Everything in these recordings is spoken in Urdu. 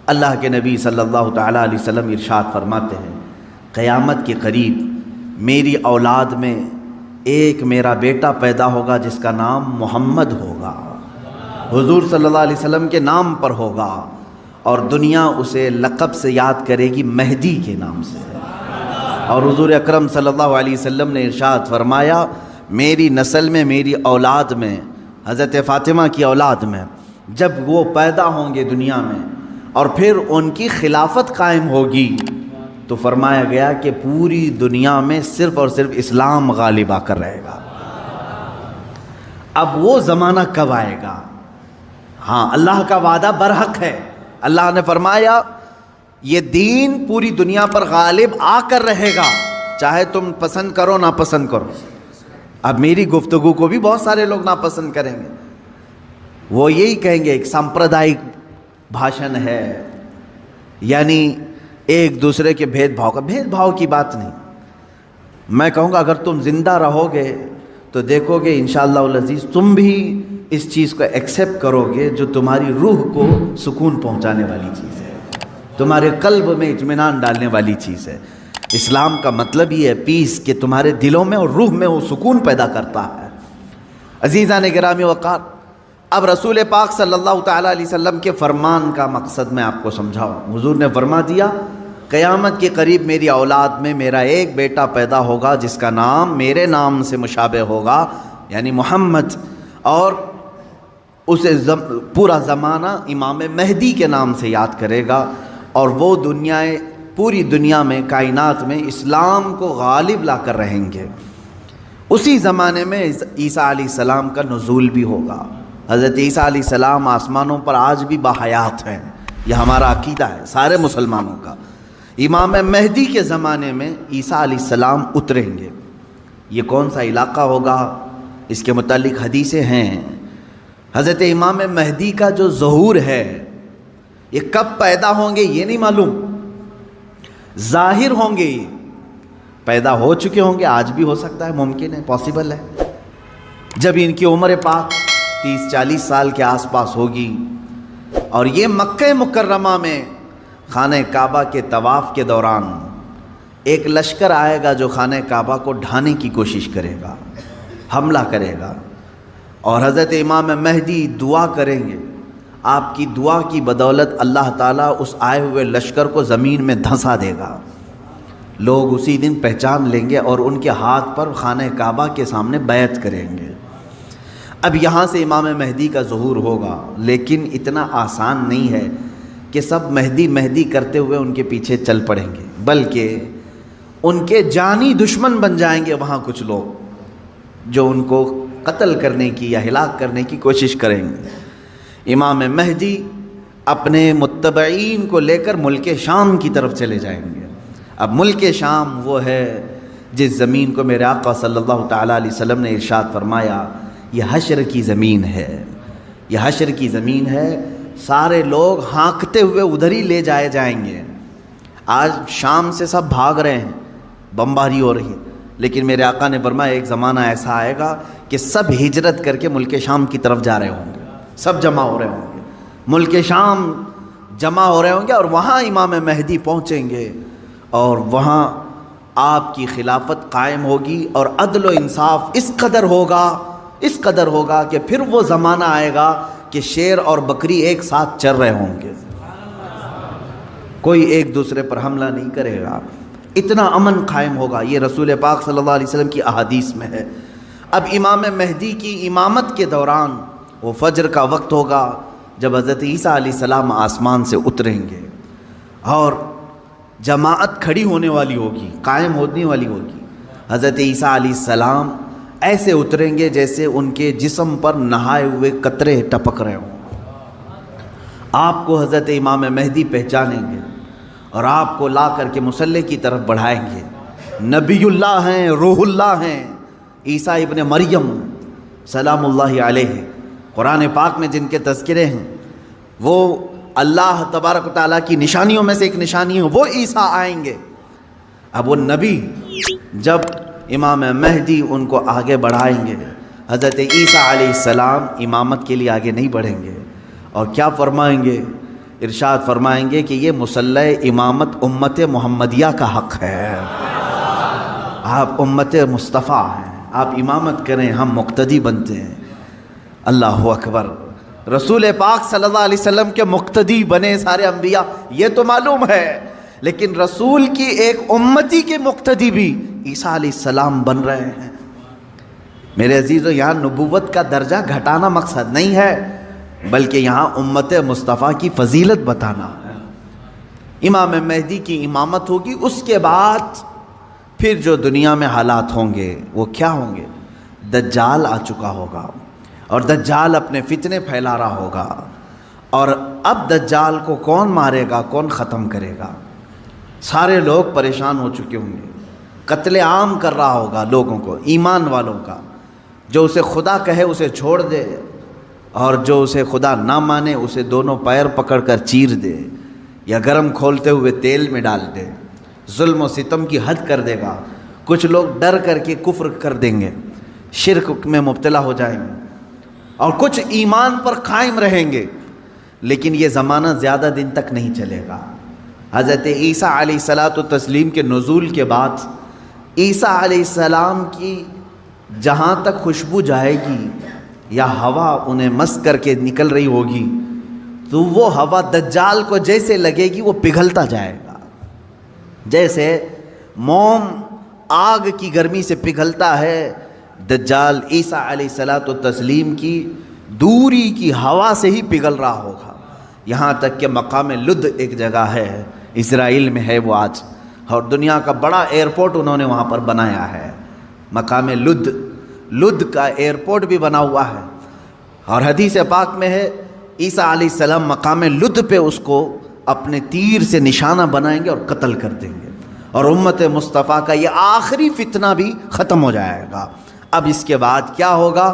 اللہ کے نبی صلی اللہ تعالیٰ علیہ وسلم ارشاد فرماتے ہیں قیامت کے قریب میری اولاد میں ایک میرا بیٹا پیدا ہوگا جس کا نام محمد ہوگا، حضور صلی اللہ علیہ وسلم کے نام پر ہوگا، اور دنیا اسے لقب سے یاد کرے گی مہدی کے نام سے۔ اور حضور اکرم صلی اللہ علیہ وسلم نے ارشاد فرمایا میری نسل میں، میری اولاد میں، حضرت فاطمہ کی اولاد میں جب وہ پیدا ہوں گے دنیا میں اور پھر ان کی خلافت قائم ہوگی تو فرمایا گیا کہ پوری دنیا میں صرف اور صرف اسلام غالب آ کر رہے گا۔ اب وہ زمانہ کب آئے گا؟ ہاں، اللہ کا وعدہ برحق ہے۔ اللہ نے فرمایا یہ دین پوری دنیا پر غالب آ کر رہے گا، چاہے تم پسند کرو نہ پسند کرو۔ اب میری گفتگو کو بھی بہت سارے لوگ ناپسند کریں گے، وہ یہی کہیں گے ایک سامپردائک بھاشن ہے، یعنی ایک دوسرے کے بھید بھاؤ کی بات نہیں۔ میں کہوں گا اگر تم زندہ رہو گے تو دیکھو گے انشاءاللہ العزیز تم بھی اس چیز کو ایکسیپٹ کرو گے جو تمہاری روح کو سکون پہنچانے والی چیز ہے، تمہارے قلب میں اطمینان ڈالنے والی چیز ہے۔ اسلام کا مطلب یہ ہے پیس، کہ تمہارے دلوں میں اور روح میں وہ سکون پیدا کرتا ہے۔ عزیزان گرامی وقار، اب رسول پاک صلی اللہ تعالیٰ علیہ وسلم کے فرمان کا مقصد میں آپ کو سمجھاؤں۔ حضور نے فرما دیا قیامت کے قریب میری اولاد میں میرا ایک بیٹا پیدا ہوگا جس کا نام میرے نام سے مشابہ ہوگا، یعنی محمد، اور اسے پورا زمانہ امام مہدی کے نام سے یاد کرے گا، اور وہ پوری دنیا میں، کائنات میں اسلام کو غالب لا کر رہیں گے۔ اسی زمانے میں عیسیٰ علیہ السلام کا نزول بھی ہوگا۔ حضرت عیسیٰ علیہ السلام آسمانوں پر آج بھی باحیات ہیں، یہ ہمارا عقیدہ ہے سارے مسلمانوں کا۔ امام مہدی کے زمانے میں عیسیٰ علیہ السلام اتریں گے۔ یہ کون سا علاقہ ہوگا اس کے متعلق حدیثیں ہیں۔ حضرت امام مہدی کا جو ظہور ہے یہ کب پیدا ہوں گے یہ نہیں معلوم، ظاہر ہوں گے، پیدا ہو چکے ہوں گے، آج بھی ہو سکتا ہے، ممکن ہے، پاسبل ہے۔ جب ان کی عمر پاک 30-40 سال کے آس پاس ہوگی اور یہ مکہ مکرمہ میں خانہ کعبہ کے طواف کے دوران ایک لشکر آئے گا جو خانہ کعبہ کو ڈھانے کی کوشش کرے گا، حملہ کرے گا، اور حضرت امام مہدی دعا کریں گے۔ آپ کی دعا کی بدولت اللہ تعالیٰ اس آئے ہوئے لشکر کو زمین میں دھنسا دے گا۔ لوگ اسی دن پہچان لیں گے اور ان کے ہاتھ پر خانہ کعبہ کے سامنے بیعت کریں گے۔ اب یہاں سے امام مہدی کا ظہور ہوگا، لیکن اتنا آسان نہیں ہے کہ سب مہدی مہدی کرتے ہوئے ان کے پیچھے چل پڑیں گے، بلکہ ان کے جانی دشمن بن جائیں گے وہاں کچھ لوگ جو ان کو قتل کرنے کی یا ہلاک کرنے کی کوشش کریں گے۔ امام مہدی اپنے متبعین کو لے کر ملک شام کی طرف چلے جائیں گے۔ اب ملک شام وہ ہے جس زمین کو میرے آقا صلی اللہ تعالیٰ علیہ وسلم نے ارشاد فرمایا یہ حشر کی زمین ہے، یہ حشر کی زمین ہے، سارے لوگ ہانکتے ہوئے ادھر ہی لے جائے جائیں گے۔ آج شام سے سب بھاگ رہے ہیں، بمباری ہو رہی ہے، لیکن میرے آقا نے فرمایا ایک زمانہ ایسا آئے گا کہ سب ہجرت کر کے ملک شام کی طرف جا رہے ہوں گے، سب جمع ہو رہے ہوں گے، ملک شام جمع ہو رہے ہوں گے، اور وہاں امام مہدی پہنچیں گے، اور وہاں آپ کی خلافت قائم ہوگی، اور عدل و انصاف اس قدر ہوگا کہ پھر وہ زمانہ آئے گا کہ شیر اور بکری ایک ساتھ چر رہے ہوں گے، کوئی ایک دوسرے پر حملہ نہیں کرے گا، اتنا امن قائم ہوگا۔ یہ رسول پاک صلی اللہ علیہ وسلم کی احادیث میں ہے۔ اب امام مہدی کی امامت کے دوران وہ فجر کا وقت ہوگا جب حضرت عیسیٰ علیہ السلام آسمان سے اتریں گے، اور جماعت کھڑی ہونے والی ہوگی، قائم ہونے والی ہوگی۔ حضرت عیسیٰ علیہ السلام ایسے اتریں گے جیسے ان کے جسم پر نہائے ہوئے قطرے ٹپک رہے ہوں۔ آپ کو حضرت امام مہدی پہچانیں گے اور آپ کو لا کر کے مصلی کی طرف بڑھائیں گے۔ نبی اللہ ہیں، روح اللہ ہیں، عیسیٰ ابن مریم سلام اللہ علیہ، قرآن پاک میں جن کے تذکرے ہیں، وہ اللہ تبارک و تعالیٰ کی نشانیوں میں سے ایک نشانی ہے، وہ عیسیٰ آئیں گے۔ اب وہ نبی جب امام مہدی ان کو آگے بڑھائیں گے، حضرت عیسیٰ علیہ السلام امامت کے لیے آگے نہیں بڑھیں گے، اور کیا فرمائیں گے ارشاد فرمائیں گے کہ یہ مصلی امامت امت محمدیہ کا حق ہے، آپ امت مصطفیٰ ہیں، آپ امامت کریں، ہم مقتدی بنتے ہیں۔ اللہ اکبر، رسول پاک صلی اللہ علیہ وسلم کے مقتدی بنے سارے انبیاء، یہ تو معلوم ہے، لیکن رسول کی ایک امتی کے مقتدی بھی عیسیٰ علیہ السلام بن رہے ہیں۔ میرے عزیزو، یہاں نبوت کا درجہ گھٹانا مقصد نہیں ہے، بلکہ یہاں امت مصطفیٰ کی فضیلت بتانا ہے۔ امام مہدی کی امامت ہوگی، اس کے بعد پھر جو دنیا میں حالات ہوں گے وہ کیا ہوں گے؟ دجال آ چکا ہوگا، اور دجال اپنے فتنے پھیلا رہا ہوگا، اور اب دجال کو کون مارے گا، کون ختم کرے گا؟ سارے لوگ پریشان ہو چکے ہوں گے، قتل عام کر رہا ہوگا لوگوں کو، ایمان والوں کا۔ جو اسے خدا کہے اسے چھوڑ دے، اور جو اسے خدا نہ مانے اسے دونوں پیر پکڑ کر چیر دے، یا گرم کھولتے ہوئے تیل میں ڈال دے، ظلم و ستم کی حد کر دے گا۔ کچھ لوگ ڈر کر کے کفر کر دیں گے، شرک میں مبتلا ہو جائیں گے، اور کچھ ایمان پر قائم رہیں گے، لیکن یہ زمانہ زیادہ دن تک نہیں چلے گا۔ حضرت عیسیٰ علیہ الصلاۃ والتسلیم کے نزول کے بعد عیسیٰ علیہ السلام کی جہاں تک خوشبو جائے گی یا ہوا انہیں مس کر کے نکل رہی ہوگی، تو وہ ہوا دجال کو جیسے لگے گی وہ پگھلتا جائے گا، جیسے موم آگ کی گرمی سے پگھلتا ہے، دجال عیسیٰ علیہ الصلاۃ والتسلیم کی دوری کی ہوا سے ہی پگھل رہا ہوگا۔ یہاں تک کہ مقام لد ایک جگہ ہے، اسرائیل میں ہے وہ آج، اور دنیا کا بڑا ایئرپورٹ انہوں نے وہاں پر بنایا ہے، مقام لد، لد کا ایئرپورٹ بھی بنا ہوا ہے۔ اور حدیث پاک میں ہے عیسیٰ علیہ السلام مقام لد پہ اس کو اپنے تیر سے نشانہ بنائیں گے اور قتل کر دیں گے، اور امت مصطفیٰ کا یہ آخری فتنہ بھی ختم ہو جائے گا۔ اب اس کے بعد کیا ہوگا؟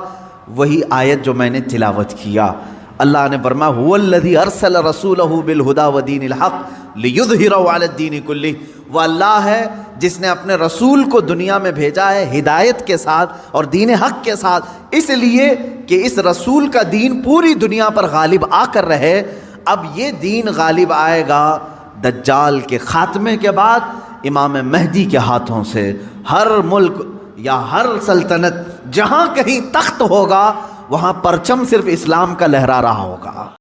وہی آیت جو میں نے تلاوت کیا، اللہ نے فرمایا هو الذی ارسل رسولہ بالہدی ودین الحق لیظہرہ علی الدین کلہ، وہ اللہ ہے جس نے اپنے رسول کو دنیا میں بھیجا ہے ہدایت کے ساتھ اور دین حق کے ساتھ، اس لیے کہ اس رسول کا دین پوری دنیا پر غالب آ کر رہے۔ اب یہ دین غالب آئے گا دجال کے خاتمے کے بعد امام مہدی کے ہاتھوں سے۔ ہر ملک یا ہر سلطنت جہاں کہیں تخت ہوگا وہاں پرچم صرف اسلام کا لہرا رہا ہوگا۔